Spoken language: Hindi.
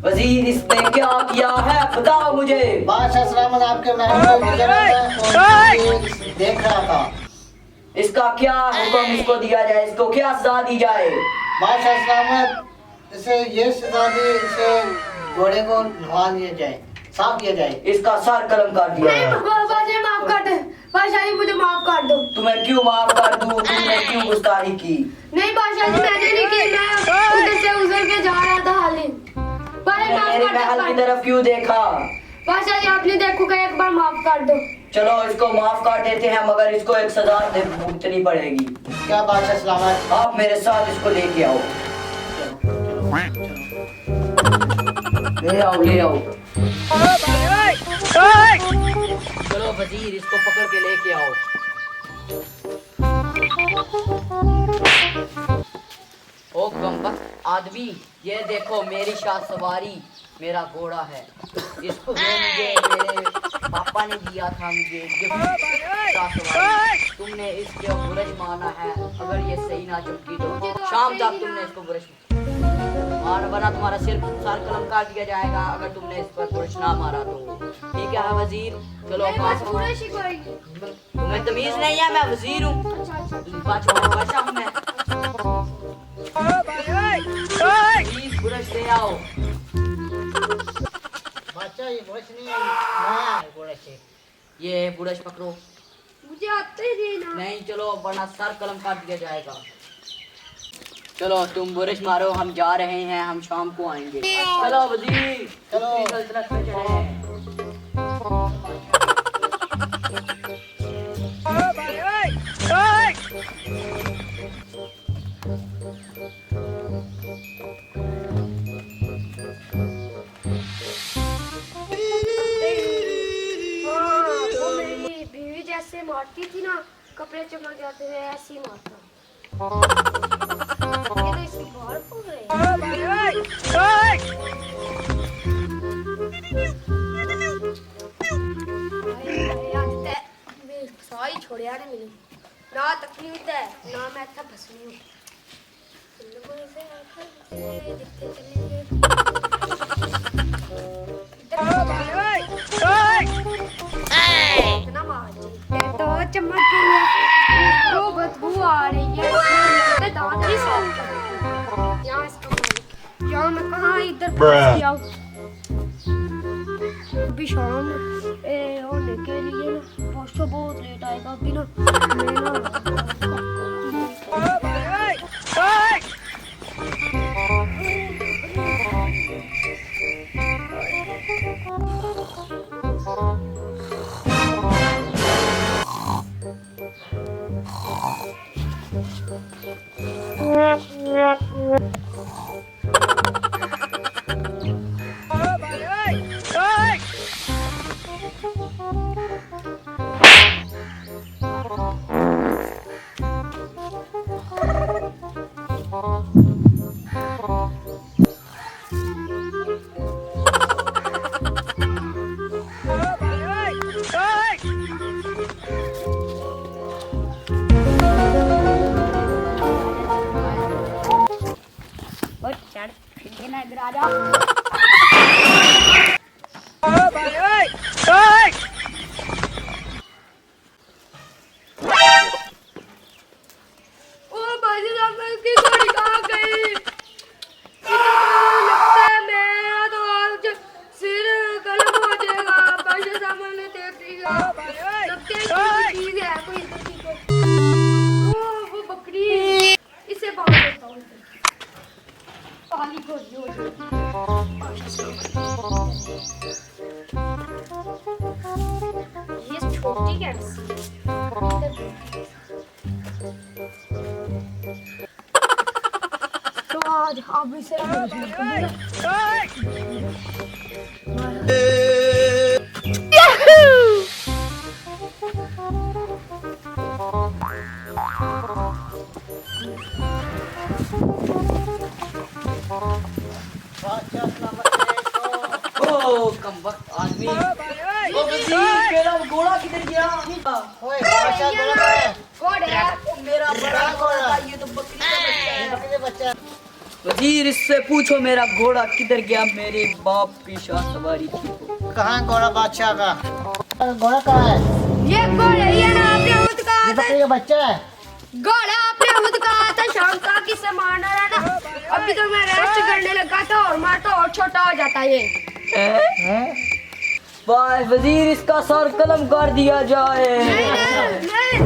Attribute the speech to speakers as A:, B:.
A: वजीर इसने क्या किया है बताओ मुझे।
B: बादशाह सलामत आपके महल में गुजर रहा था और देख रहा था।
A: इसका क्या हुक्म इसको दिया जाए, इसको क्या सजा दी जाए।
B: बादशाह सलामत इसे ये सजा दी, इसे घोड़े को नहवा दिया जाए, साफ किया जाए,
A: इसका सर कलम कर दिया जाए।
C: बादशाह माफ कर दे, बादशाह जी मुझे माफ कर दो।
A: तुम्हें क्यों माफ कर दूं, तुमने क्यों गुस्ताखी की।
C: नहीं बादशाह जी मैंने नहीं की, मैं उधर से उधर के जा रहा था हाली।
A: मेरे महल की तरफ क्यों देखा।
C: बादशाह जी आपने देखो का एक बार माफ कर दो।
A: चलो इसको माफ कर देते हैं मगर इसको एक सजा भुगतनी पड़ेगी।
B: क्या बादशाह सलामत?
A: आप मेरे साथ इसको लेके आओ। ले आओ ले आओ। चलो वजीर इसको पकड़ के लेके आओ। ओ कमबख्त आदमी, ये देखो मेरी शाह सवारी, मेरा घोड़ा है। इसको मुझे मेरे पापा ने दिया था, मुझे गिफ्ट शाह सवारी। तुमने इसके बुरश माना है, अगर ये सही ना चमकी तो शाम तक तुमने इसको बुरश मारा, वरना तुम्हारा सिर सर कलम काट दिया जाएगा अगर तुमने इस पर बुरश ना मारा तो। ठीक है वजीर, चलो तुम्हें तमीज नहीं है, मैं वजीर हूँ, बादशाह हूँ मैं। प्लीज बुरश ले आओ।
B: बादशाह ये बुरश नहीं है, नया है बुरश है।
A: ये बुरश पकड़ो।
C: मुझे आते ही ना।
A: नहीं चलो वरना सर कलम काट दिया जाएगा। चलो तुम बुरश मारो, हम जा रहे हैं, हम शाम को आएंगे। चलो वजीर,
B: चलो।
A: सल्तनत पे चले।
C: जैसे मारती थी ना, कपड़े चमक जाते थे, ऐसे ही मारता। ये तो इसकी बाल फूल रहे हैं। सारी छोड़िया ने मिली ना, तकलीफ है ना, मैं था फंसनी हूँ। तो चम्मच के लिए वो बदबू आ रही है, इसमें दांत ही साफ कर। यहाँ इसका यहाँ मैं कहाँ इधर फंस गया हूँ। अभी शाम होने के लिए ना, बादशाह बहुत लेट आएगा अभी ना, मैं ना इधर आ जा। ये छोटी कैंसी तो आज अब इसे
A: कमबख्त आदमी, ओ वजीर मेरा घोड़ा किधर गया।
B: ओए बादशाह घोड़ा है,
C: घोड़े
A: मेरा बड़ा घोड़ा था, ये तो बकरी का बच्चा है।
B: बकरी का बच्चा।
A: वजीर इससे पूछो मेरा घोड़ा किधर गया, मेरे बाप की शाह सवारी थी।
B: कहाँ घोड़ा बादशाह का? घोड़ा कहाँ है?
C: ये घोड़ा ये ना आपने खुद कहा था।
B: बकरी का बच्चा है।
C: घोड़ा आपने खुद कहा था शाम का किससे मारना है ना। अभी तो मैं रेस्ट करने लगा था और मारता और छोटा हो जाता ये।
A: वजीर इसका सर कलम कर दिया जाए।
C: नहीं,